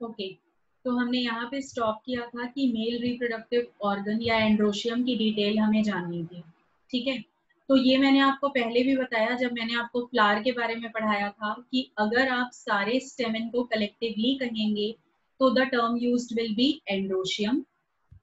Okay, तो हमने यहाँ पे स्टॉप किया था कि मेल रिप्रोडक्टिव ऑर्गन या एंड्रोशियम की डिटेल हमें जाननी थी। ठीक है, तो ये मैंने आपको पहले भी बताया जब मैंने आपको फ्लावर के बारे में पढ़ाया था कि अगर आप सारे स्टेमेन को कलेक्टिवली कहेंगे तो the term used will be androecium.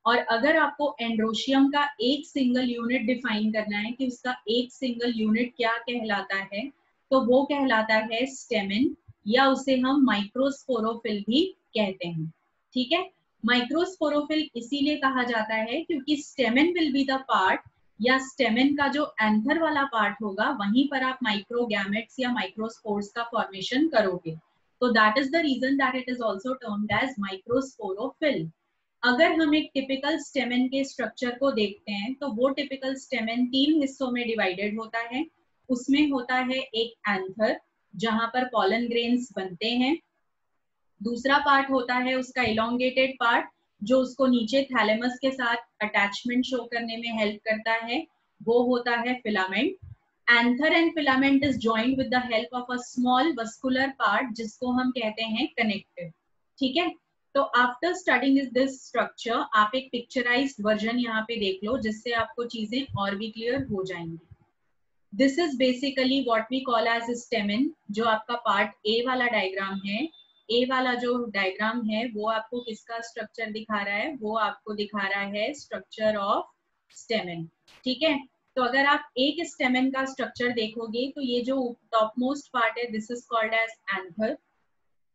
और अगर आपको एंड्रोशियम का एक सिंगल यूनिट डिफाइन करना है कि उसका एक सिंगल यूनिट क्या कहलाता है, तो वो कहलाता है स्टेमेन, या उसे हम माइक्रोस्पोरोफिल भी कहते हैं। ठीक है, माइक्रोस्पोरोफिल इसीलिए कहा जाता है क्योंकि stamen will be the part, या स्टेमेन का जो एंथर वाला पार्ट होगा वहीं पर आप माइक्रोगैमेट्स या माइक्रोस्पोर्स का फॉर्मेशन करोगे। तो that is the reason that it is also termed as microsporophyll. अगर हम एक टिपिकल स्टेमेन के स्ट्रक्चर को देखते हैं तो वो टिपिकल स्टेमेन 3 हिस्सों में डिवाइडेड होता है। उसमें होता है एक एंथर जहां पर पॉलन ग्रेन्स बनते हैं। दूसरा पार्ट होता है उसका इलोंगेटेड पार्ट जो उसको नीचे थैलेमस के साथ अटैचमेंट शो करने में हेल्प करता है, वो होता है filament. Anther and filament is joined with the help of a small vascular part जिसको हम कहते हैं कनेक्टिव। ठीक है, तो आफ्टर स्टडिंग दिस स्ट्रक्चर आप एक पिक्चराइज्ड वर्जन यहाँ पे देख लो जिससे आपको चीजें और भी क्लियर हो जाएंगी। This is basically what we call as stamen. जो आपका पार्ट ए वाला डायग्राम है, ए वाला जो डायग्राम है वो आपको किसका स्ट्रक्चर दिखा रहा है? वो आपको दिखा रहा है स्ट्रक्चर ऑफ स्टेमेन। ठीक है, तो अगर आप एक स्टेमेन का स्ट्रक्चर देखोगे तो ये जो टॉप मोस्ट पार्ट है this is called as anther.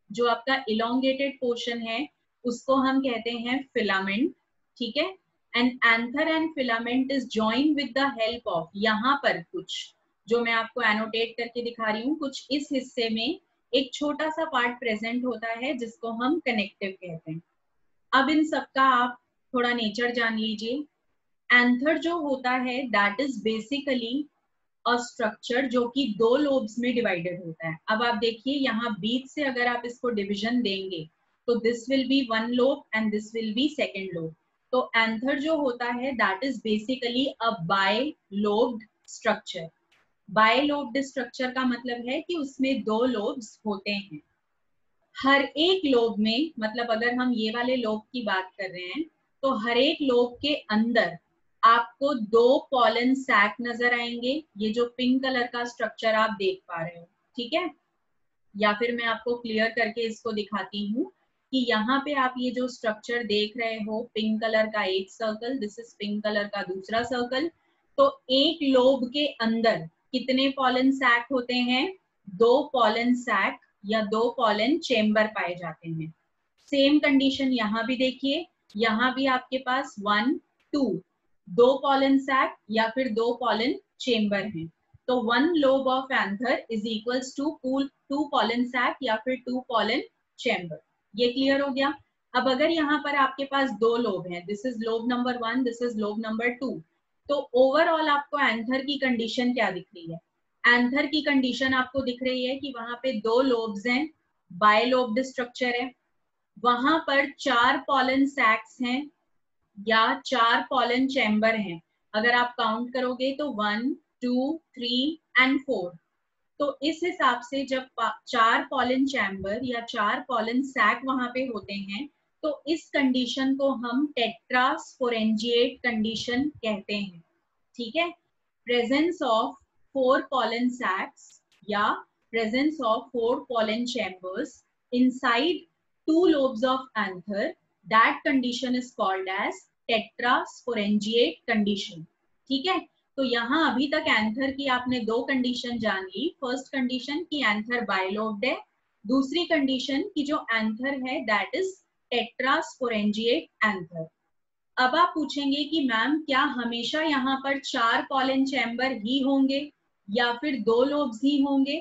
जो आपका इलोंगेटेड पोर्शन है उसको हम कहते हैं फिलामेंट। ठीक है, and anther and filament is join with the help of, यहाँ पर कुछ जो मैं आपको एनोटेट करके दिखा रही हूँ, कुछ इस हिस्से में एक छोटा सा पार्ट प्रेजेंट होता है जिसको हम कनेक्टिव कहते हैं। अब इन सबका आप थोड़ा नेचर जान लीजिए। एंथर जो होता है that is basically a structure जो कि 2 लोब्स में डिवाइडेड होता है। अब आप देखिए यहाँ बीच से अगर आप इसको डिवीजन देंगे तो this will be 1 lobe and this will be 2nd lobe. तो एंथर जो होता है that is basically a bilobed structure. Bilobed structure का मतलब है कि उसमें 2 लोब्स होते हैं। हर एक लोब में, मतलब अगर हम ये वाले लोब की बात कर रहे हैं तो हर एक लोब के अंदर आपको 2 पॉलन सैक नजर आएंगे। ये जो पिंक कलर का स्ट्रक्चर आप देख पा रहे हो, ठीक है, या फिर मैं आपको क्लियर करके इसको दिखाती हूँ कि यहाँ पे आप ये जो स्ट्रक्चर देख रहे हो, पिंक कलर का एक circle, this is pink colour का दूसरा सर्कल। तो एक लोब के अंदर कितने पॉलन सैक होते हैं? 2 पॉलन सैक या 2 पॉलन चेम्बर पाए जाते हैं। सेम कंडीशन यहाँ भी देखिए, यहाँ भी आपके पास 1 2 2 पॉलन सैक या फिर 2 पॉलन चेम्बर हैं। तो 1 lobe of anther is equals to 2 pollen sac या फिर 2 पॉलन चेम्बर। ये क्लियर हो गया। अब अगर यहाँ पर आपके पास 2 लोब हैं, this is lobe number 1, this is lobe number 2, तो ओवरऑल आपको एंथर की कंडीशन क्या दिख रही है? एंथर की कंडीशन आपको दिख रही है कि वहां पे 2 लोब्स हैं, बायलोब्ड स्ट्रक्चर है, वहां पर 4 पॉलन सैक्स हैं या 4 पॉलन चैम्बर हैं। अगर आप काउंट करोगे तो 1 2 3 एंड 4। तो इस हिसाब से जब 4 पॉलन चैम्बर या 4 पॉलन सैक वहां पे होते हैं तो इस कंडीशन को हम टेट्रास्पोरेंजिएट कंडीशन कहते हैं। ठीक है, प्रेजेंस ऑफ 4 pollen sacs या presence of 4 pollen chambers inside 2 lobes of anther, that condition is called as tetrasporangiate condition। ठीक है, तो यहाँ अभी तक एंथर की आपने 2 कंडीशन जान ली। फर्स्ट कंडीशन की एंथर बायलोब्ड है, दूसरी कंडीशन की जो एंथर है दैट इज टेट्रास्पोरेंजिएट एंथर। अब आप पूछेंगे कि मैम क्या हमेशा यहाँ पर 4 पॉलन चैम्बर ही होंगे या फिर 2 लोब्स ही होंगे?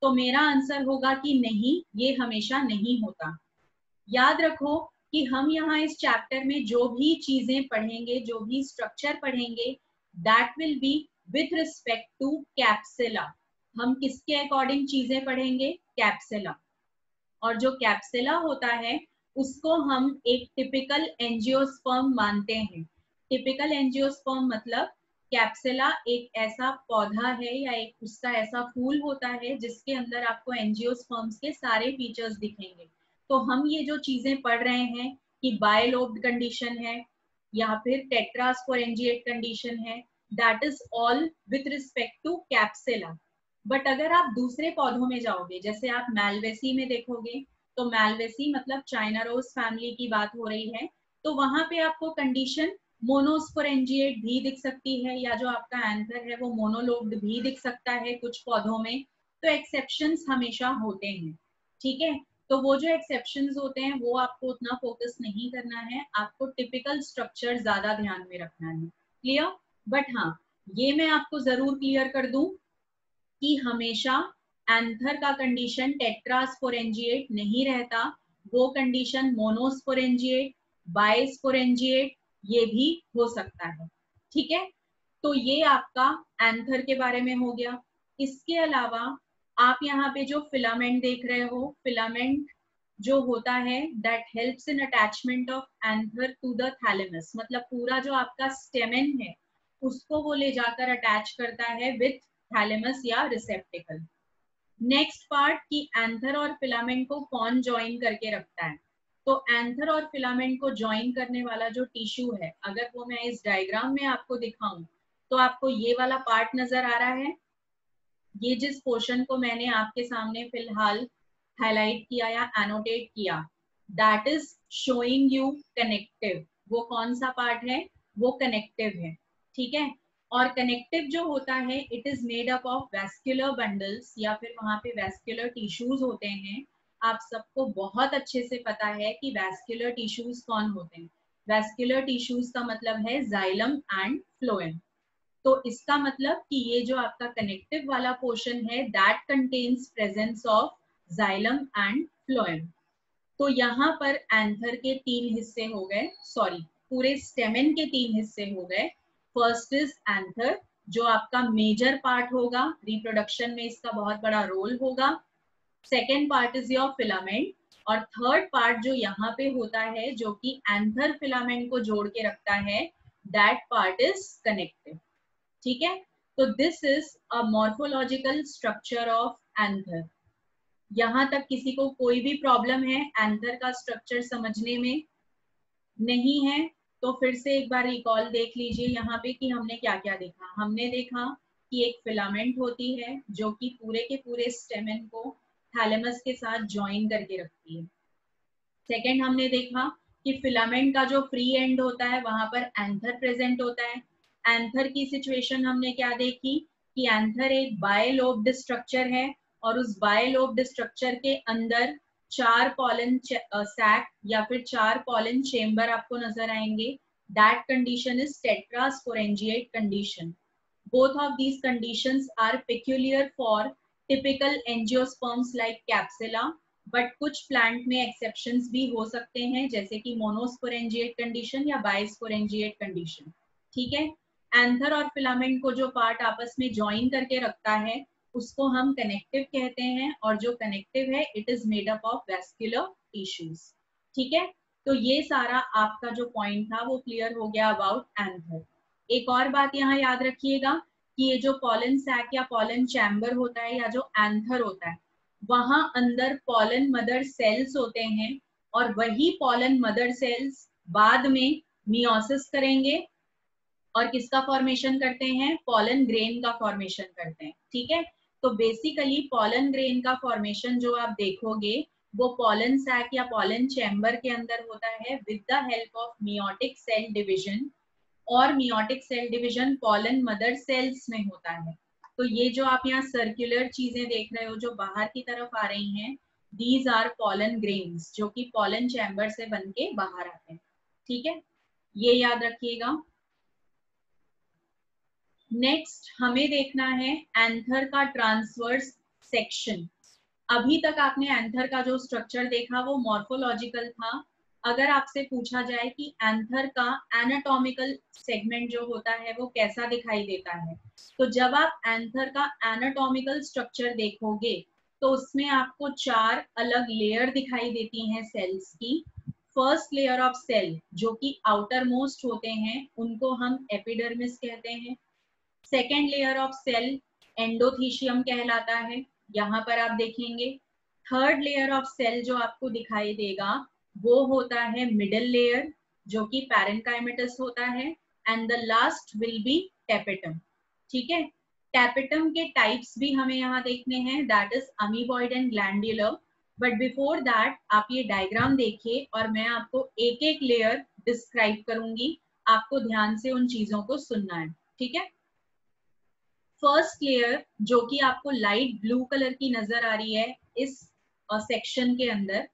तो मेरा आंसर होगा कि नहीं, ये हमेशा नहीं होता। याद रखो कि हम यहाँ इस चैप्टर में जो भी चीजें पढ़ेंगे, जो भी स्ट्रक्चर पढ़ेंगे, that will be with respect to capsella. हम किसके अकॉर्डिंग चीजें पढ़ेंगे? कैप्सिला। और जो कैप्सिला होता है उसको हम एक टिपिकल एंजियोस्पर्म मानते हैं। टिपिकल एंजियोस्पर्म मतलब कैप्सिला एक ऐसा पौधा है या एक उसका ऐसा फूल होता है जिसके अंदर आपको एंजियोस्पर्म्स के सारे फीचर्स दिखेंगे। तो हम ये जो चीजें पढ़ रहे हैं कि बायलोब्ड कंडीशन है या फिर टेट्रास्पोरेंजिएट कंडीशन है, that is all with respect to capsella. But अगर आप दूसरे पौधों में जाओगे, जैसे आप मैलवेसी में देखोगे, तो मैलवेसी मतलब चाइना रोज फैमिली की बात हो रही है, तो वहां पे आपको कंडीशन मोनोस्पोरेंजिएट भी दिख सकती है, या जो आपका एंथर है वो मोनोलोब्ड भी दिख सकता है कुछ पौधों में। तो एक्सेप्शंस हमेशा होते हैं, ठीक है। तो वो जो एक्सेप्शंस होते हैं वो आपको उतना फोकस नहीं करना है, आपको टिपिकल स्ट्रक्चर ज्यादा ध्यान में रखना है। क्लियर? बट हाँ, ये मैं आपको जरूर क्लियर कर दूं कि हमेशा एंथर का कंडीशन टेट्रास्पोरेंजिएट नहीं रहता, वो कंडीशन मोनोस्पोरेंजिएट, बायस्पोरेंजिएट ये भी हो सकता है, ठीक है। तो ये आपका एंथर के बारे में हो गया। इसके अलावा आप यहाँ पे जो फिलामेंट देख रहे हो, फिलामेंट जो होता है that helps in attachment of anther to the thalamus, मतलब पूरा जो आपका स्टेमेन है उसको वो ले जाकर अटैच करता है विथ थैलेमस या रिसेप्टिकल। नेक्स्ट पार्ट कि एंथर और फिलामेंट को कौन ज्वाइन करके रखता है। तो एंथर और फिलामेंट को ज्वाइन करने वाला जो टिश्यू है, अगर वो मैं इस डायग्राम में आपको दिखाऊं तो आपको ये वाला पार्ट नजर आ रहा है। ये जिस पोर्शन को मैंने आपके सामने फिलहाल हाईलाइट किया या एनोटेट किया, that is showing you connective. वो कौन सा पार्ट है? वो कनेक्टिव है, ठीक है। और कनेक्टिव जो होता है it is made up of vascular bundles, या फिर वहां पे वैस्कुलर टिश्यूज होते हैं। आप सबको बहुत अच्छे से पता है कि वैस्कुलर टिश्यूज कौन होते हैं। वैस्कुलर टिश्यूज का मतलब है जाइलम एंड फ्लोएम। तो इसका मतलब कि ये जो आपका कनेक्टिव वाला पोर्शन है that contains presence of xylem and phloem. तो यहाँ पर एंथर के 3 हिस्से हो गए, सॉरी पूरे स्टेमेन के 3 हिस्से हो गए। फर्स्ट इज एंथर जो आपका मेजर पार्ट होगा, रिप्रोडक्शन में इसका बहुत बड़ा रोल होगा। Second part is your filament, और थर्ड पार्ट जो यहाँ पे होता है जो कि एंथर फिलामेंट को जोड़ के रखता है, दैट पार्ट इज कनेक्टिव, ठीक है। तो this is a morphological structure of anther. यहां तक किसी को कोई भी प्रॉब्लम है एंथर का स्ट्रक्चर समझने में? नहीं है तो फिर से एक बार रिकॉल देख लीजिए यहाँ पे कि हमने क्या क्या देखा। हमने देखा कि एक फिलामेंट होती है जो कि पूरे के पूरे स्टेमेन को थैलेमस के साथ ज्वाइन करके रखती है। सेकेंड हमने देखा कि फिलामेंट का जो फ्री एंड होता है वहां पर एंथर प्रेजेंट होता है। एंथर की सिचुएशन हमने क्या देखी कि एंथर एक बायलोब्ड स्ट्रक्चर है, और उस बायलोब्ड स्ट्रक्चर के अंदर 4 पॉलन सैक या फिर 4 पॉलन चेम्बर आपको नजर आएंगे। That condition is tetrasporangiate condition. Both of these conditions are peculiar for typical angiosperms like Capsula, but कुछ प्लांट में एक्सेप्शंस भी हो सकते हैं जैसे कि मोनोस्पोरेंजिएट कंडीशन या बायस्पोरेंजिएट कंडीशन, ठीक है। एंथर और फिलामेंट को जो पार्ट आपस में ज्वाइन करके रखता है उसको हम कनेक्टिव कहते हैं, और जो कनेक्टिव है it is made up of vascular tissues, ठीक है। तो ये सारा आपका जो पॉइंट था वो क्लियर हो गया अबाउट एंथर। एक और बात यहाँ याद रखिएगा कि ये जो पॉलन सैक या पॉलन चैम्बर होता है या जो एंथर होता है, वहां अंदर पॉलन मदर सेल्स होते हैं, और वही पॉलन मदर सेल्स बाद में मियोसिस करेंगे और किसका फॉर्मेशन करते हैं? पॉलन ग्रेन का फॉर्मेशन करते हैं, ठीक है। तो बेसिकली पॉलन ग्रेन का फॉर्मेशन जो आप देखोगे वो पॉलन सैक या पॉलन चैम्बर के अंदर होता है with the help of meiotic cell division, और meiotic cell division pollen mother cells में होता है। तो ये जो आप यहाँ सर्कुलर चीजें देख रहे हो जो बाहर की तरफ आ रही हैं, दीज आर पॉलन ग्रेन्स जो कि पॉलन चैम्बर से बन के बाहर आते हैं, ठीक है। ये याद रखिएगा। नेक्स्ट हमें देखना है एंथर का ट्रांसवर्स सेक्शन। अभी तक आपने एंथर का जो स्ट्रक्चर देखा वो मॉर्फोलॉजिकल था। अगर आपसे पूछा जाए कि एंथर का एनाटॉमिकल सेगमेंट जो होता है वो कैसा दिखाई देता है, तो जब आप एंथर का एनाटॉमिकल स्ट्रक्चर देखोगे तो उसमें आपको 4 अलग लेयर दिखाई देती हैं सेल्स की। फर्स्ट लेयर ऑफ सेल जो कि आउटर मोस्ट होते हैं उनको हम एपिडर्मिस कहते हैं। Second layer of cell endothecium कहलाता है, यहाँ पर आप देखेंगे। थर्ड लेयर ऑफ सेल जो आपको दिखाई देगा वो होता है मिडल लेयर, जो कि पैरेन्काइमेटस होता है, and the last will be tapetum. ठीक है, टेपेटम के टाइप्स भी हमें यहाँ देखने हैं, that is amoeboid and glandular. But before that आप ये डायग्राम देखिए और मैं आपको एक एक लेयर डिस्क्राइब करूंगी, आपको ध्यान से उन चीजों को सुनना है। ठीक है, फर्स्ट लेयर जो कि आपको लाइट ब्लू कलर की नजर आ रही है इस सेक्शन के अंदर,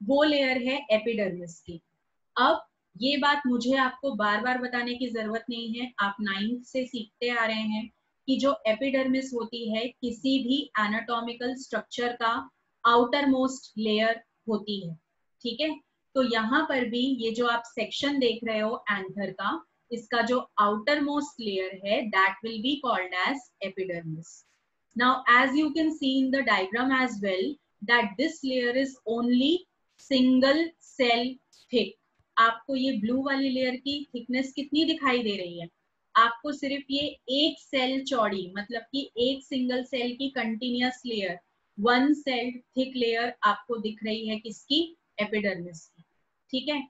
वो लेयर है एपिडर्मिस की। अब ये बात मुझे आपको बार बार बताने की जरूरत नहीं है, आप 9th से सीखते आ रहे हैं कि जो एपिडर्मिस होती है किसी भी एनाटॉमिकल स्ट्रक्चर का आउटर मोस्ट लेयर होती है। ठीक है, तो यहाँ पर भी ये जो आप सेक्शन देख रहे हो एंथर का, इसका जो आउटर मोस्ट लेयर है that will be called as epidermis. Now, as you can see in the diagram as well, that this layer is only single cell thick. आपको ये ब्लू वाली लेयर की थिकनेस कितनी दिखाई दे रही है? आपको सिर्फ ये एक सेल चौड़ी, मतलब कि एक सिंगल सेल की continuous layer, one cell thick layer आपको दिख रही है, किसकी? एपिडर्मिस की। ठीक है,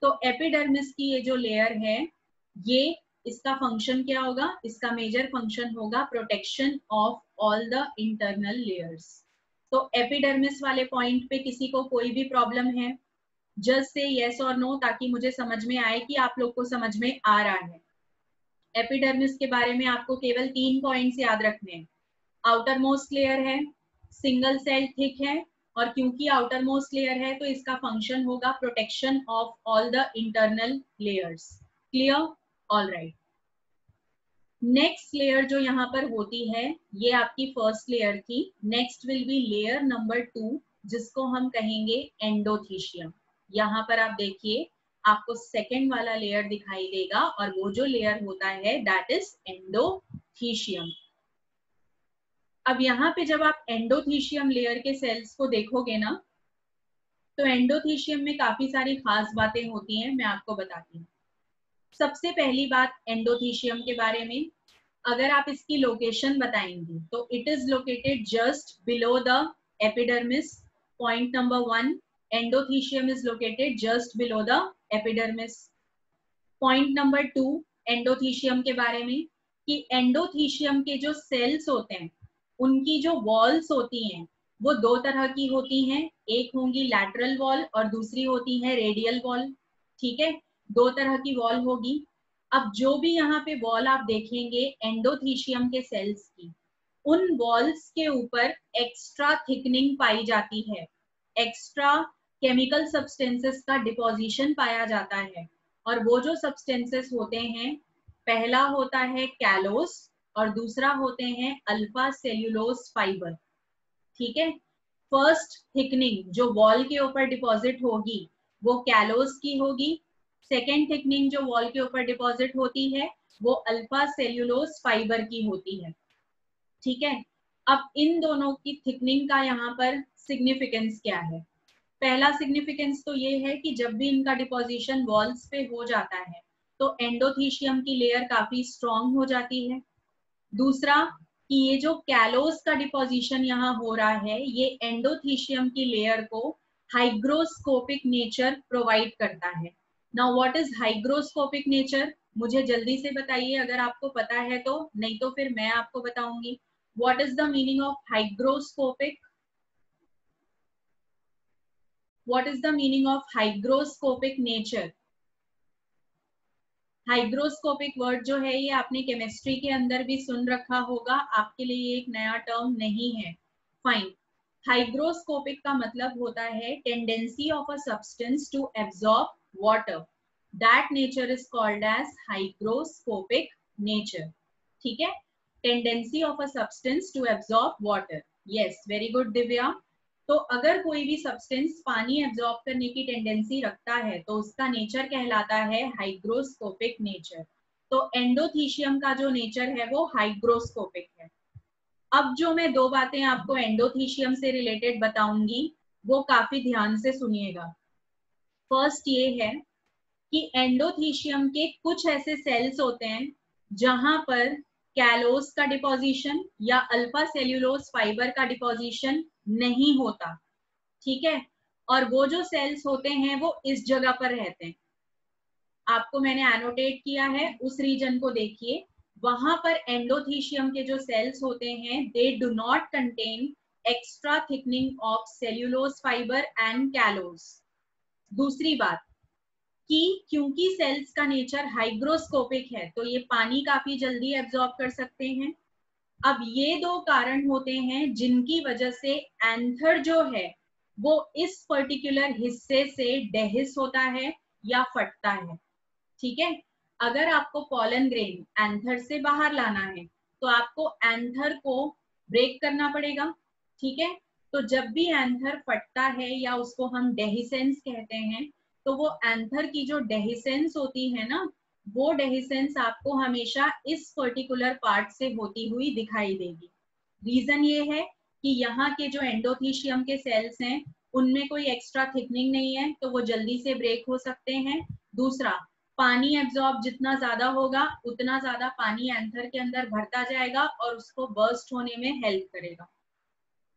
तो एपिडर्मिस की ये जो लेयर है, ये इसका फंक्शन क्या होगा? इसका मेजर फंक्शन होगा protection of all the internal layers. तो एपिडर्मिस वाले पॉइंट पे किसी को कोई भी प्रॉब्लम है? जस्ट से यस और नो, ताकि मुझे समझ में आए कि आप लोग को समझ में आ रहा है। एपिडर्मिस के बारे में आपको केवल 3 पॉइंट्स याद रखने हैं। आउटर मोस्ट लेयर है, सिंगल सेल थिक है, और क्योंकि आउटर मोस्ट लेयर है तो इसका फंक्शन होगा protection of all the internal layers. Clear? All right. Next layer जो यहाँ पर होती है, ये आपकी फर्स्ट लेयर थी। Next will be layer number 2, जिसको हम कहेंगे एंडोथीशियम। यहाँ पर आप देखिए, आपको सेकेंड वाला लेयर दिखाई देगा, और वो जो लेयर होता है दैट इज एंडोथीशियम। अब यहाँ पे जब आप एंडोथीशियम लेयर के सेल्स को देखोगे ना, तो एंडोथीशियम में काफी सारी खास बातें होती हैं, मैं आपको बताती हूँ। सबसे पहली बात एंडोथीशियम के बारे में, अगर आप इसकी लोकेशन बताएंगे तो it is located just below the epidermis. Point number 1, endothecium is located just below the epidermis. Point number 2 endothecium के बारे में, कि एंडोथीशियम के जो सेल्स होते हैं उनकी जो वॉल्स होती हैं वो दो तरह की होती हैं, एक होंगी लैटरल वॉल और दूसरी होती है रेडियल वॉल। ठीक है, दो तरह की वॉल होगी। अब जो भी यहाँ पे वॉल आप देखेंगे एंडोथीशियम के सेल्स की, उन वॉल्स के ऊपर एक्स्ट्रा थिकनिंग पाई जाती है, एक्स्ट्रा केमिकल सब्सटेंसेस का डिपोजिशन पाया जाता है। और वो जो सब्सटेंसेस होते हैं, पहला होता है कैलोस और दूसरा होते हैं अल्फा सेल्यूलोज फाइबर। ठीक है, फर्स्ट थिकनिंग जो वॉल के ऊपर डिपॉजिट होगी वो कैलोस की होगी, सेकेंड थिकनिंग जो वॉल के ऊपर डिपॉजिट होती है वो अल्फा सेल्यूलोज फाइबर की होती है। ठीक है, अब इन दोनों की थिकनिंग का यहाँ पर सिग्निफिकेंस क्या है? पहला सिग्निफिकेंस तो ये है कि जब भी इनका डिपोजिशन वॉल्स पे हो जाता है तो एंडोथीशियम की लेयर काफी स्ट्रॉन्ग हो जाती है। दूसरा कि ये जो कैलोस का डिपोजिशन यहाँ हो रहा है, ये एंडोथीशियम की लेयर को हाइग्रोस्कोपिक नेचर प्रोवाइड करता है। Now what is hygroscopic nature? मुझे जल्दी से बताइए अगर आपको पता है तो, नहीं तो फिर मैं आपको बताऊंगी। What is the meaning of hygroscopic? What is the meaning of hygroscopic nature? Hygroscopic word जो है ये आपने केमिस्ट्री के अंदर भी सुन रखा होगा, आपके लिए ये एक नया टर्म नहीं है। फाइन, हाइग्रोस्कोपिक का मतलब होता है tendency of a substance to absorb water, that nature is called as hygroscopic nature. ठीक है, tendency of a substance to absorb water. Yes, very good Divya. तो अगर कोई भी सब्सटेंस पानी एब्जॉर्ब करने की टेंडेंसी रखता है तो उसका नेचर कहलाता है हाइग्रोस्कोपिक नेचर। तो एंडोथीशियम का जो नेचर है वो हाइग्रोस्कोपिक है। अब जो मैं दो बातें आपको एंडोथीशियम से रिलेटेड बताऊंगी वो काफी ध्यान से सुनिएगा। फर्स्ट ये है कि एंडोथीशियम के कुछ ऐसे सेल्स होते हैं जहां पर कैलोस का डिपोजिशन या अल्फा सेल्यूलोज फाइबर का डिपोजिशन नहीं होता, ठीक है, और वो जो सेल्स होते हैं वो इस जगह पर रहते हैं, आपको मैंने एनोटेट किया है, उस रीजन को देखिए, वहां पर एंडोथीशियम के जो सेल्स होते हैं they do not contain extra thickening of cellulose fibre and callose. दूसरी बात कि क्योंकि सेल्स का नेचर हाइग्रोस्कोपिक है तो ये पानी काफी जल्दी एब्जॉर्ब कर सकते हैं। अब ये दो कारण होते हैं जिनकी वजह से एंथर जो है वो इस पर्टिकुलर हिस्से से डेहिस होता है या फटता है। ठीक है, अगर आपको पॉलन ग्रेन एंथर से बाहर लाना है तो आपको एंथर को ब्रेक करना पड़ेगा। ठीक है, तो जब भी एंथर फटता है या उसको हम डेहिसेंस कहते हैं, तो वो एंथर की जो डेहिसेंस होती है ना, वो डेहिसेंस आपको हमेशा इस पर्टिकुलर पार्ट से होती हुई दिखाई देगी। रीजन ये है कि यहाँ के जो एंडोथीशियम के सेल्स हैं उनमें कोई एक्स्ट्रा थिकनिंग नहीं है तो वो जल्दी से ब्रेक हो सकते हैं। दूसरा, पानी एब्जॉर्ब जितना ज्यादा होगा उतना ज्यादा पानी एंथर के अंदर भरता जाएगा और उसको बर्स्ट होने में हेल्प करेगा।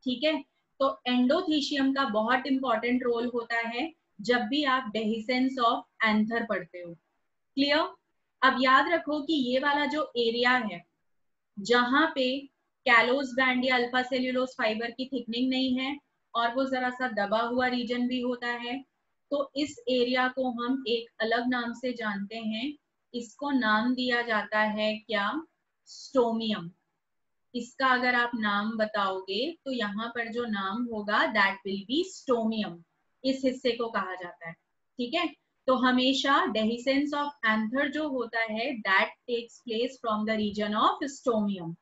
ठीक है, तो एंडोथीशियम का बहुत इंपॉर्टेंट रोल होता है जब भी आप डेहिसेंस ऑफ एंथर पढ़ते हो। क्लियर? अब याद रखो कि ये वाला जो एरिया है जहां पे कैलोस बैंड या अल्फा सेल्यूलोज फाइबर की थिकनिंग नहीं है और वो जरा सा दबा हुआ रीजन भी होता है, तो इस एरिया को हम एक अलग नाम से जानते हैं। इसको नाम दिया जाता है क्या? स्टोमियम। इसका अगर आप नाम बताओगे तो यहाँ पर जो नाम होगा दैट विल बी स्टोमियम, इस हिस्से को कहा जाता है। ठीक है, तो हमेशा डेहिसेंस ऑफ एंथर जो होता है that takes place from the region of stomium.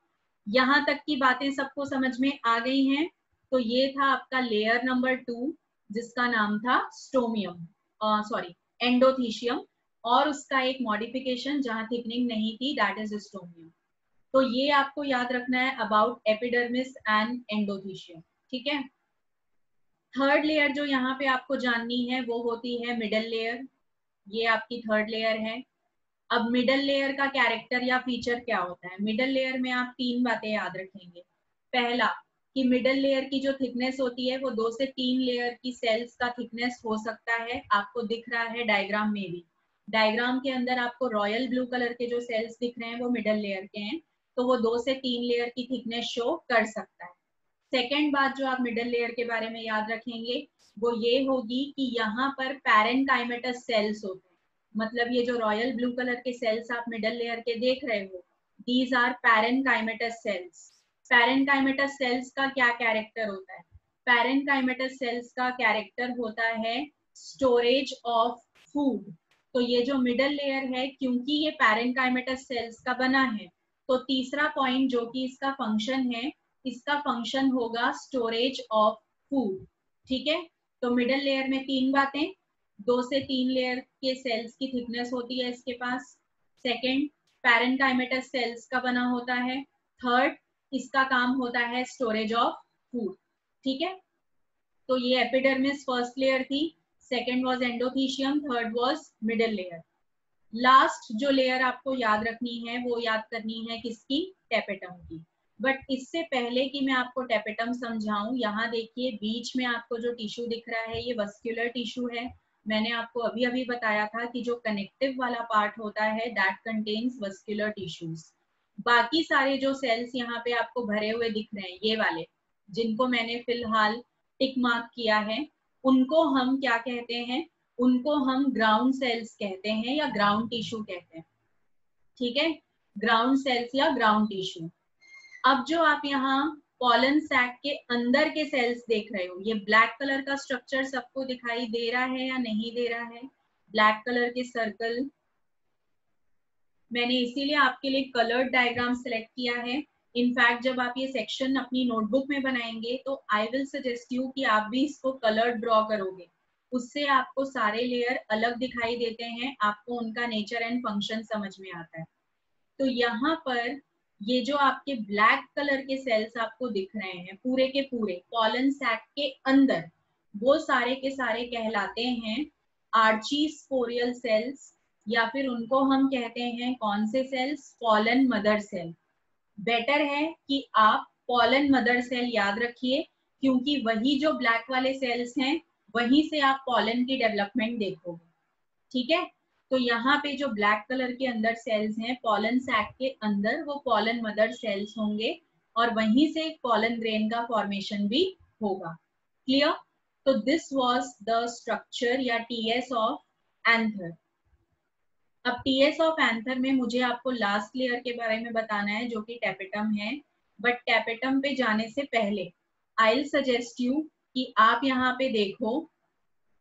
यहाँ तक की बातें सबको समझ में आ गई हैं? तो ये था आपका लेयर नंबर 2 जिसका नाम था स्टोमियम, सॉरी एंडोथीशियम, और उसका एक मॉडिफिकेशन जहां थिकनिंग नहीं थी दैट इज स्टोमियम। तो ये आपको याद रखना है अबाउट एपिडर्मिस एंड एंडोथीशियम। ठीक है, थर्ड लेयर जो यहाँ पे आपको जाननी है वो होती है मिडल लेयर। ये आपकी थर्ड लेयर है। अब मिडल लेयर का कैरेक्टर या फीचर क्या होता है? मिडल लेयर में आप 3 बातें याद रखेंगे। पहला, कि मिडल लेयर की जो थिकनेस होती है वो 2 से 3 लेयर की सेल्स का थिकनेस हो सकता है। आपको दिख रहा है डायग्राम में भी, डायग्राम के अंदर आपको रॉयल ब्लू कलर के जो सेल्स दिख रहे हैं वो मिडल लेयर के हैं, तो वो 2 से 3 लेयर की थिकनेस शो कर सकता है। सेकेंड बात जो आप मिडल लेयर के बारे में याद रखेंगे वो ये होगी कि यहाँ पर पैरेनकाइमेटस सेल्स होते हैं। मतलब ये जो रॉयल ब्लू कलर के सेल्स आप मिडल लेयर के देख रहे हो, these are parenchymatous sales. Parenchymatous sales का क्या कैरेक्टर होता है? पैरेनकाइमेटस सेल्स का कैरेक्टर होता है स्टोरेज ऑफ फूड। तो ये जो मिडल लेयर है क्योंकि ये पैरेनकाइमेटस सेल्स का बना है, तो तीसरा पॉइंट जो कि इसका फंक्शन है, इसका फंक्शन होगा स्टोरेज ऑफ फूड। ठीक है, तो मिडल लेयर में 3 बातें, 2 से 3 लेयर के सेल्स की थिकनेस होती है इसके पास। सेकेंड, पैरेनकाइमेटस सेल्स का बना होता है। थर्ड, इसका काम होता है स्टोरेज ऑफ फूड। ठीक है, तो ये एपिडर्मिस फर्स्ट लेयर थी, second was endothecium, third was middle layer. Last जो लेयर आपको याद रखनी है वो याद करनी है किसकी? टेपेटम की। बट इससे पहले कि मैं आपको टेपेटम समझाऊं, यहाँ देखिए बीच में आपको जो टिश्यू दिख रहा है ये वस्क्यूलर टिश्यू है। मैंने आपको अभी अभी बताया था कि जो कनेक्टिव वाला पार्ट होता है दैट कंटेन्स वस्क्यूलर टिश्यूज। बाकी सारे जो सेल्स यहाँ पे आपको भरे हुए दिख रहे हैं, ये वाले जिनको मैंने फिलहाल टिक मार्क किया है, उनको हम क्या कहते हैं? उनको हम ग्राउंड सेल्स कहते हैं या ग्राउंड टिश्यू कहते हैं। ठीक है, ग्राउंड सेल्स या ग्राउंड टिश्यू। अब जो आप यहाँ पॉलन सैक के अंदर के सेल्स देख रहे हो, ये ब्लैक कलर का स्ट्रक्चर सबको दिखाई दे रहा है या नहीं दे रहा है? ब्लैक कलर के सर्कल, मैंने इसीलिए आपके लिए कलर्ड डायग्राम सेलेक्ट किया है। इनफैक्ट जब आप ये सेक्शन अपनी नोटबुक में बनाएंगे तो आई विल सजेस्ट यू कि आप भी इसको कलर्ड ड्रॉ करोगे, उससे आपको सारे लेयर अलग दिखाई देते हैं, आपको उनका नेचर एंड फंक्शन समझ में आता है। तो यहाँ पर ये जो आपके ब्लैक कलर के सेल्स आपको दिख रहे हैं पूरे के पूरे पॉलन सैक के अंदर, वो सारे के सारे कहलाते हैं आर्चीस्पोरियल सेल्स, या फिर उनको हम कहते हैं कौन से cells? Pollen mother cell. Better है कि आप पॉलन मदर सेल याद रखिए, क्योंकि वही जो ब्लैक वाले सेल्स हैं वहीं से आप पॉलन की डेवलपमेंट देखोगे, ठीक है। तो यहाँ पे जो ब्लैक कलर के अंदर सेल्स हैं पॉलन सैक के अंदर, वो पॉलन मदर सेल्स होंगे और वहीं से पॉलन ग्रेन का फॉर्मेशन भी होगा। क्लियर? तो दिस वाज द स्ट्रक्चर या टीएस ऑफ एंथर। अब टीएस ऑफ एंथर में मुझे आपको लास्ट लेयर के बारे में बताना है जो कि टैपेटम है। बट टैपेटम पे जाने से पहले आई विल सजेस्ट यू कि आप यहाँ पे देखो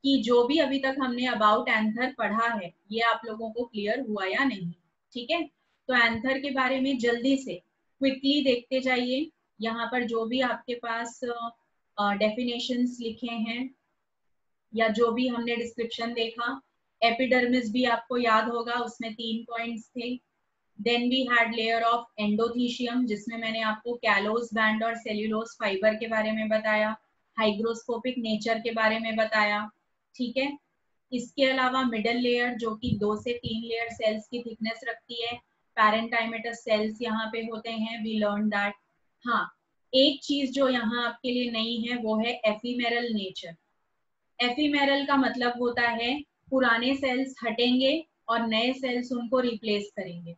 कि जो भी अभी तक हमने अबाउट एंथर पढ़ा है ये आप लोगों को क्लियर हुआ या नहीं, ठीक है। तो एंथर के बारे में जल्दी से क्विकली देखते जाइए। यहाँ पर जो भी आपके पास डेफिनेशंस लिखे हैं या जो भी हमने डिस्क्रिप्शन देखा, एपिडर्मिस भी आपको याद होगा, उसमें 3 पॉइंट्स थे। Then we had layer of endothecium जिसमें मैंने आपको कैलोस बैंड और सेल्यूलोस फाइबर के बारे में बताया, हाइग्रोस्कोपिक नेचर के बारे में बताया, ठीक है। इसके अलावा मिडल लेयर जो कि 2 से 3 लेयर सेल्स की थिकनेस रखती है, पैरेंटाइमेटस सेल्स यहाँ पे होते हैं, वी लर्न दैट। हाँ, एक चीज जो यहाँ आपके लिए नई है वो है एफीमेरल नेचर। एफीमेरल का मतलब होता है पुराने सेल्स हटेंगे और नए सेल्स उनको रिप्लेस करेंगे,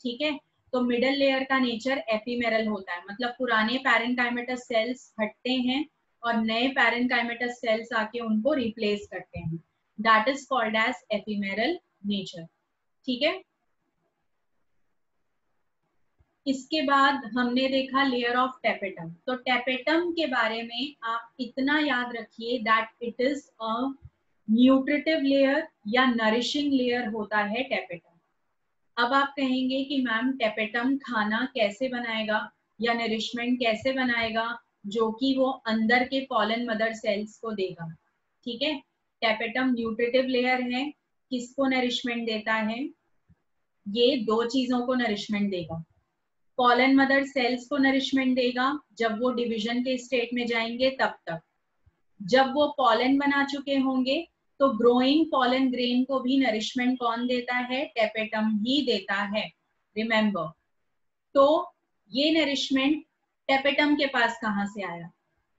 ठीक है। तो मिडल लेयर का नेचर एफीमेरल होता है, मतलब पुराने पैरेंकाइमेटस सेल्स हटते हैं और नए पैरेंकाइमेटस सेल्स आके उनको रिप्लेस करते हैं। That is called as ephemeral nature, ठीक है। इसके बाद हमने देखा लेयर ऑफ टैपेटम। तो टैपेटम के बारे में आप इतना याद रखिए that it is a nutritive layer या नरिशिंग लेयर होता है टैपेटम। अब आप कहेंगे कि मैम टैपेटम खाना कैसे बनाएगा या नरिशमेंट कैसे बनाएगा जो कि वो अंदर के पॉलन मदर सेल्स को देगा, ठीक है। टैपेटम न्यूट्रिटिव लेयर है, किसको नरिशमेंट देता है? ये 2 चीजों को नरिशमेंट देगा। पॉलन मदर सेल्स को नरिशमेंट देगा जब वो डिवीजन के स्टेट में जाएंगे तब तक। जब वो पॉलन बना चुके होंगे तो ग्रोइंग पॉलन ग्रेन को भी नरिशमेंट कौन देता है? टैपेटम ही देता है, रिमेंबर। तो ये नरिशमेंट टैपेटम के पास कहाँ से आया?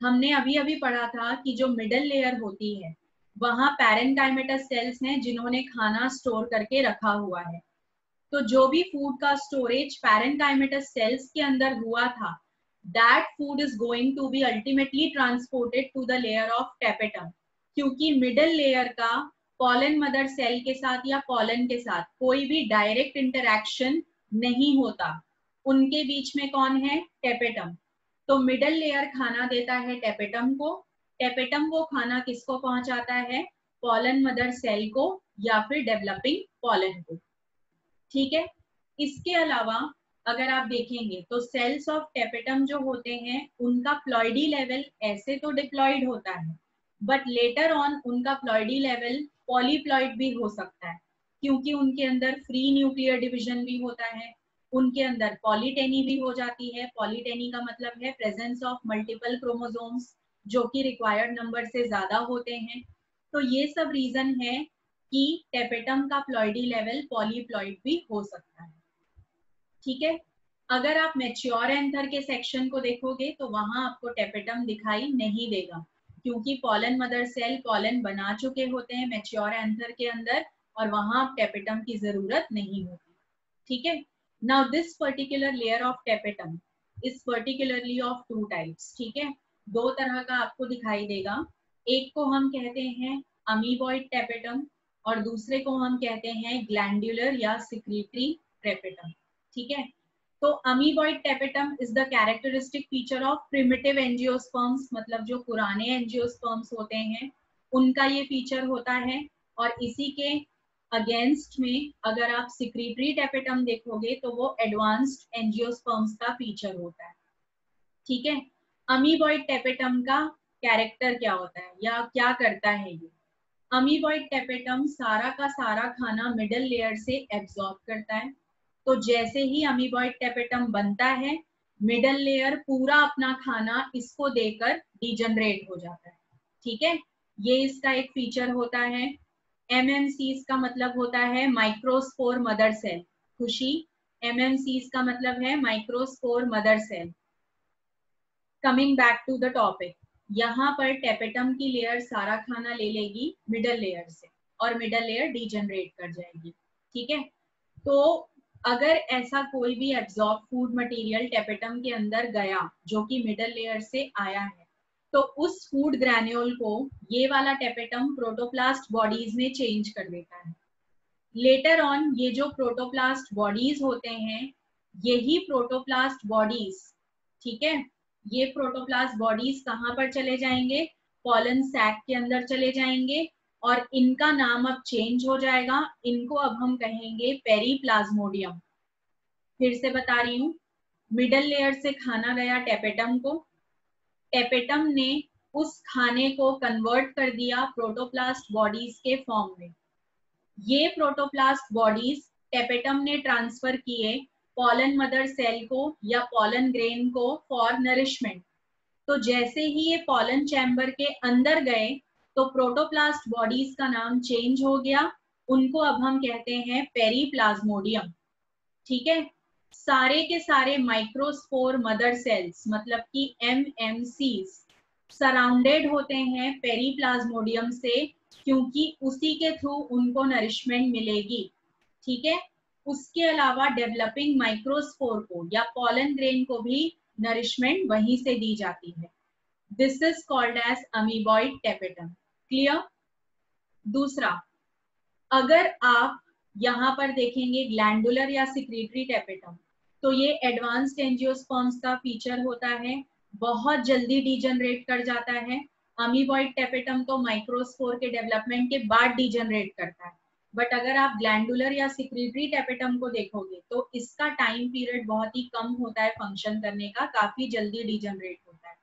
हमने अभी अभी पढ़ा था कि जो मिडल लेयर होती है वहां पैरेंकाइमेटस सेल्स हैं जिन्होंने खाना स्टोर करके रखा हुआ है। तो जो भी फूड का स्टोरेज पैरेंकाइमेटस सेल्स के अंदर हुआ था, that food is going to be ultimately transported to the layer of tapetum, क्योंकि मिडल लेयर का पॉलन मदर सेल के साथ या पॉलन के साथ कोई भी डायरेक्ट इंटरैक्शन नहीं होता। उनके बीच में कौन है? टैपेटम। तो मिडल लेयर खाना देता है टैपेटम को, टैपेटम वो खाना किसको पहुंचाता है? पॉलन मदर सेल को या फिर डेवलपिंग पॉलन को, ठीक है। इसके अलावा अगर आप देखेंगे तो सेल्स ऑफ टैपेटम जो होते हैं उनका प्लॉइडी लेवल ऐसे तो डिप्लॉइड होता है, बट लेटर ऑन उनका प्लॉइडी लेवल पॉलीप्लॉइड भी हो सकता है, क्योंकि उनके अंदर फ्री न्यूक्लियर डिवीजन भी होता है, उनके अंदर पॉलीटेनी भी हो जाती है। पॉलीटेनी का मतलब है प्रेजेंस ऑफ मल्टीपल क्रोमोसोम्स जो कि रिक्वायर्ड नंबर से ज्यादा होते हैं। तो ये सब रीजन है कि टैपेटम का प्लॉइडी लेवल पॉलीप्लॉइड भी हो सकता है, ठीक है। अगर आप मैच्योर एंथर के सेक्शन को देखोगे तो वहां आपको टैपेटम दिखाई नहीं देगा, क्योंकि पॉलन मदर सेल पॉलन बना चुके होते हैं मैच्योर एंथर के अंदर और वहां टैपेटम की जरूरत नहीं होती, ठीक है। Now this particular layer of tapetum is particularly of 2 types, ठीक है। 2 तरह का आपको दिखाई देगा। एक को हम कहते हैं अमीबॉइड टैपेटम और दूसरे को हम कहते हैं ग्लैंडुलर या सिक्रीटरी टैपेटम, ठीक है। तो amoeboid tapetum is the characteristic feature of primitive angiosperms, मतलब जो पुराने एंजियोस्पर्म्स होते हैं उनका ये फीचर होता है। और इसी के अगेंस्ट में अगर आप सिक्रीटरी टैपेटम देखोगे तो वो एडवांस्ड एंजियोस्पर्म्स का फीचर होता है, ठीक है। अमीबॉइड टैपेटम का कैरेक्टर क्या होता है या क्या करता है ये? अमीबॉइड टैपेटम सारा का सारा खाना मिडल लेयर से एब्जॉर्ब करता है। तो जैसे ही अमीबॉइड टैपेटम बनता है मिडल लेयर पूरा अपना खाना इसको देकर डिजनरेट हो जाता है, ठीक है। ये इसका एक फीचर होता है। एमएमसीज का मतलब होता है माइक्रोस्पोर मदर सेल। खुशी, एमएमसीज का मतलब है microspore mother cell. Coming back to the topic, यहाँ पर टेपेटम की लेयर सारा खाना ले लेगी मिडल लेयर से और मिडल लेयर डीजनरेट कर जाएगी, ठीक है। तो अगर ऐसा कोई भी एब्जॉर्ब फूड मटेरियल टेपेटम के अंदर गया जो कि मिडल लेयर से आया है, तो उस फूड ग्रैन्यूल को ये वाला टेपेटम प्रोटोप्लास्ट बॉडीज में चेंज कर देता है। लेटर ऑन ये जो प्रोटोप्लास्ट बॉडीज होते हैं, यही प्रोटोप्लास्ट बॉडीज, ठीक है, ये प्रोटोप्लास्ट बॉडीज कहाँ पर चले जाएंगे, पॉलन सैक के अंदर चले जाएंगे और इनका नाम अब चेंज हो जाएगा, इनको अब हम कहेंगे पेरीप्लाज्मोडियम। फिर से बता रही हूँ, मिडल लेयर से खाना गया टेपेटम को, टेपेटम ने उस खाने को कन्वर्ट कर दिया प्रोटोप्लास्ट बॉडीज के फॉर्म में। ये प्रोटोप्लास्ट बॉडीज टेपेटम ने ट्रांसफर किए पॉलन मदर सेल को या पॉलन ग्रेन को फॉर नरिशमेंट। तो जैसे ही ये पॉलन चैम्बर के अंदर गए तो प्रोटोप्लास्ट बॉडीज का नाम चेंज हो गया, उनको अब हम कहते हैं पेरीप्लाज्मोडियम, ठीक है। सारे के सारे माइक्रोस्पोर मदर सेल्स मतलब कि MMCs सराउंडेड होते हैं पेरीप्लाज्मोडियम से, क्योंकि उसी के थ्रू उनको नरिशमेंट मिलेगी, ठीक है। उसके अलावा डेवलपिंग माइक्रोस्पोर को या पॉलन ग्रेन को भी नरिशमेंट वहीं से दी जाती है। This is called as amoeboid tapetum. Clear? दूसरा, अगर आप यहाँ पर देखेंगे ग्लैंडुलर या सिक्रीटरी टेपेटम, तो ये एडवांस्ड एंजियोस्पर्म्स का फीचर होता है, बहुत जल्दी डीजनरेट कर जाता है। अमीबॉइड टेपेटम तो माइक्रोस्पोर के डेवलपमेंट के बाद डीजनरेट करता है, बट अगर आप ग्लैंडुलर या सिक्रीटरी टेपेटम को देखोगे तो इसका टाइम पीरियड बहुत ही कम होता है फंक्शन करने का, काफी जल्दी डीजनरेट होता है।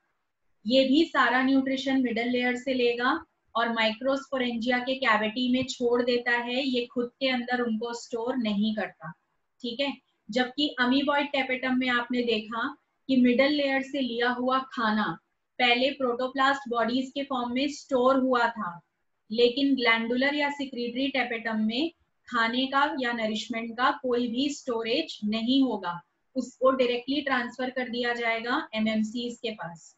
ये भी सारा न्यूट्रिशन मिडल लेयर से लेगा और माइक्रोस्पोरेंजिया के कैविटी में छोड़ देता है, ये खुद के अंदर उनको स्टोर नहीं करता, ठीक है। जबकि अमीबॉइड टेपेटम में आपने देखा कि मिडल लेयर से लिया हुआ खाना पहले प्रोटोप्लास्ट बॉडीज के फॉर्म में स्टोर हुआ था, लेकिन ग्लैंडुलर या सिक्रीटरी टेपेटम में खाने का या नरिशमेंट का कोई भी स्टोरेज नहीं होगा, उसको डायरेक्टली ट्रांसफर कर दिया जाएगा MMCs के पास,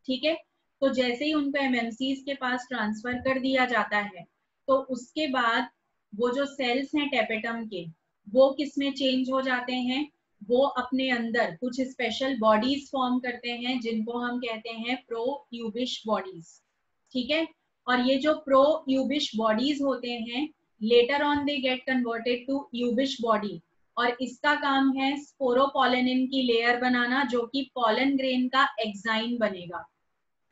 ठीक है। तो जैसे ही उनको MMCs के पास ट्रांसफर कर दिया जाता है, तो उसके बाद वो जो सेल्स हैं टेपेटम के, वो किस में चेंज हो जाते हैं, वो अपने अंदर कुछ स्पेशल बॉडीज फॉर्म करते हैं जिनको हम कहते हैं प्रोयूबिश बॉडीज, ठीक है। और ये जो प्रोयूबिश बॉडीज होते हैं, later on they get converted to Ubisch body, और इसका काम है स्पोरोपोलेनिन की लेयर बनाना जो कि पॉलन ग्रेन का एक्साइन बनेगा,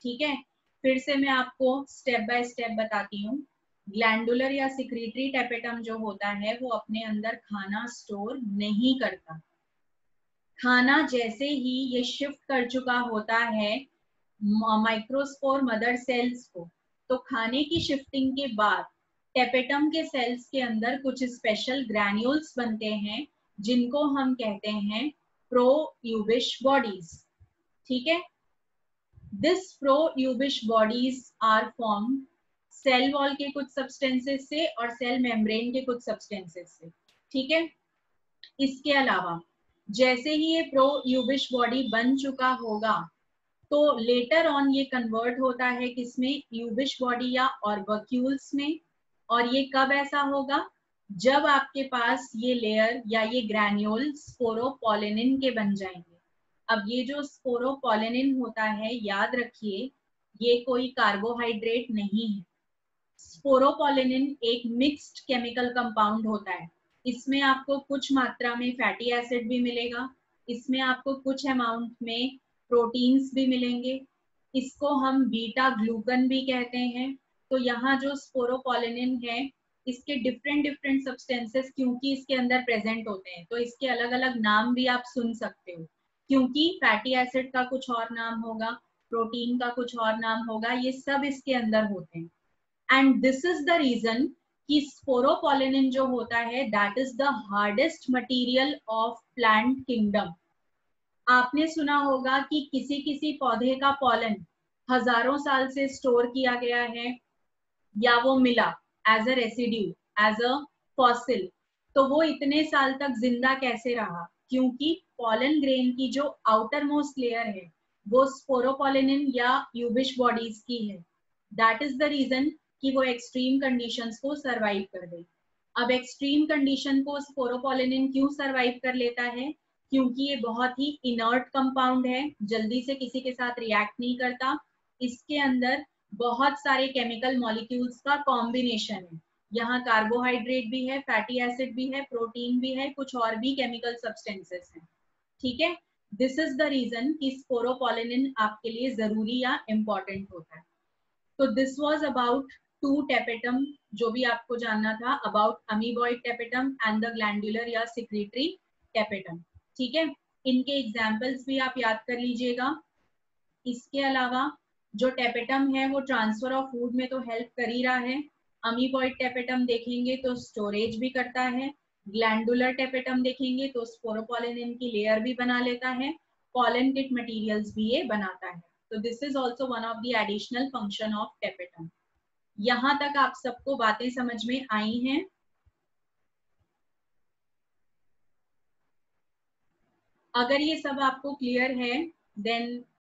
ठीक है। फिर से मैं आपको स्टेप बाय स्टेप बताती हूँ। ग्लैंडुलर या सिक्रीटरी टेपेटम जो होता है वो अपने अंदर खाना स्टोर नहीं करता। खाना जैसे ही ये शिफ्ट कर चुका होता है माइक्रोस्पोर मदर सेल्स को, तो खाने की शिफ्टिंग के बाद टेपेटम के सेल्स के अंदर कुछ स्पेशल ग्रैन्यूल्स बनते हैं जिनको हम कहते हैं प्रोयूबिश बॉडीज, ठीक है। This pro Ubisch bodies are form cell wall के कुछ सब्सटेंसेस से और सेल मेम्ब्रेन के कुछ सब्सटेंसेस से, ठीक है। इसके अलावा जैसे ही ये प्रोयूबिश बॉडी बन चुका होगा, तो लेटर ऑन ये कन्वर्ट होता है किसमें, यूबिश बॉडी या ऑर्बक्यूल्स में। और ये कब ऐसा होगा, जब आपके पास ये लेयर या ये ग्रैन्यूल स्पोरोपोलेनिन के बन जाएंगे। अब ये जो स्पोरोपोलेनिन होता है, याद रखिए ये कोई कार्बोहाइड्रेट नहीं है। स्पोरोपोलेनिन एक मिक्स्ड केमिकल कंपाउंड होता है, इसमें आपको कुछ मात्रा में फैटी एसिड भी मिलेगा, इसमें आपको कुछ अमाउंट में प्रोटीन्स भी मिलेंगे, इसको हम बीटा ग्लूकन भी कहते हैं। तो यहाँ जो स्पोरोपोलेनिन है, इसके डिफरेंट डिफरेंट सब्सटेंसेस क्योंकि इसके अंदर प्रेजेंट होते हैं, तो इसके अलग अलग नाम भी आप सुन सकते हो, क्योंकि फैटी एसिड का कुछ और नाम होगा, प्रोटीन का कुछ और नाम होगा, ये सब इसके अंदर होते हैं। And this is the reason कि स्पोरोपोलेनिन जो होता है that is the hardest material of plant kingdom. आपने सुना होगा कि किसी किसी पौधे का पॉलन हजारों साल से स्टोर किया गया है या वो मिला as a residue, as a fossil, तो वो इतने साल तक जिंदा कैसे रहा, क्योंकि पॉलन ग्रेन की जो आउटर मोस्ट लेयर है वो स्पोरोपोलिनिन या यूबिश बॉडीज की है। दैट इज द रीजन कि वो एक्सट्रीम कंडीशंस को सरवाइव कर गई। अब एक्सट्रीम कंडीशन को स्पोरोपोलिनिन क्यों सरवाइव कर लेता है? क्योंकि ये बहुत ही इनर्ट कंपाउंड है, जल्दी से किसी के साथ रिएक्ट नहीं करता। इसके अंदर बहुत सारे केमिकल मॉलिक्यूल्स का कॉम्बिनेशन है। यहाँ कार्बोहाइड्रेट भी है, फैटी एसिड भी है, प्रोटीन भी है, कुछ और भी केमिकल सब्सटेंसेस हैं। ठीक है, दिस इज द रीजन कि स्पोरोपोलिनिन आपके लिए जरूरी या इम्पोर्टेंट होता है। तो this was about to tapetum, जो भी आपको जानना था about amoeboid tapetum and the glandular या सिक्रीटरी टेपेटम। ठीक है, इनके एग्जाम्पल्स भी आप याद कर लीजिएगा। इसके अलावा जो टेपेटम है वो ट्रांसफर ऑफ फूड में तो हेल्प कर ही रहा है। अमीबॉइड टेपेटम देखेंगे तो स्टोरेज भी करता है। ग्लैंडुलर टेपेटम देखेंगे तो स्पोरोपोलिनिन की लेयर भी बना लेता है। पॉलन किट मटेरियल्स भी ये बनाता है। तो this is also one of the additional function of tapetum. यहाँ तक आप सबको बातें समझ में आई हैं? अगर ये सब आपको क्लियर है देन